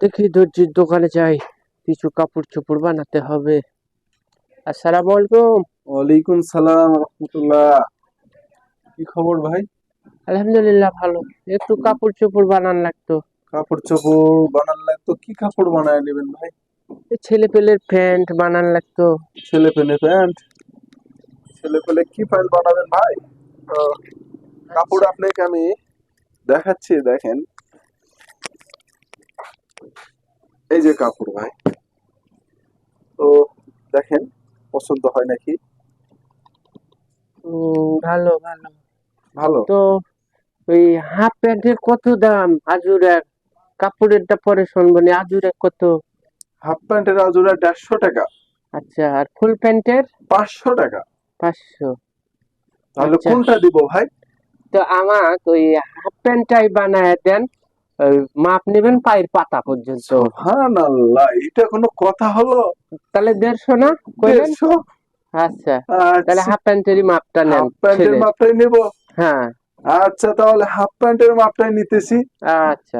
দেখি দর্জির দোকানে যাই, কিছু কাপড় চোপড় বানাতে হবে। আসসালামু আলাইকুম। ওয়ালাইকুম সালাম রহমতুল্লাহ। কি খবর ভাই? আলহামদুলিল্লাহ ভালো। একটু কাপড় চোপড় বানান লাগতো। কাপড় চোপড় বানান লাগতো? কি কাপড় বানায় নেবেন ভাই? ছেলে পেলের প্যান্ট বানান লাগতো। ছেলে পেলে প্যান্ট? ছেলে পেলে কি প্যান্ট বানাবেন ভাই? আহ, কাপড় আচ্ছা। আপনাকে আমি দেখাচ্ছি, দেখেন। এই যে কাপড় ভাই, তো দেখেন পছন্দ হয় নাকি? ভালো ভালো। ভালো। তো ওই হাফ প্যান্টের কত দাম? আজুরা কাপড়েরটা পরে শুনবো নি, আজুরা কত? হাফ প্যান্টের আজুরা 150 টাকা। আচ্ছা, আর ফুল প্যান্টের? 500 টাকা। 500। তাহলে আচ্ছা, কোনটা দিব ভাই? তো আমার ওই হাফ প্যান্টটাই বানায় দেন। ওই মাপ নেবেন পায়ের পাতা পর্যন্ত। সুবহানাল্লাহ, এটা কোনো কথা হলো? তাহলে 150 না কইলেন? 150? আচ্ছা, তাহলে আচ্ছা, হাফ প্যান্টেরই মাপটা নেন হাফ প্যান্টের ছেলের। মাপটাই নেব। হ্যাঁ। আচ্ছা, তাহলে হাফ প্যান্টের মাপটাই নিতেছি। আচ্ছা।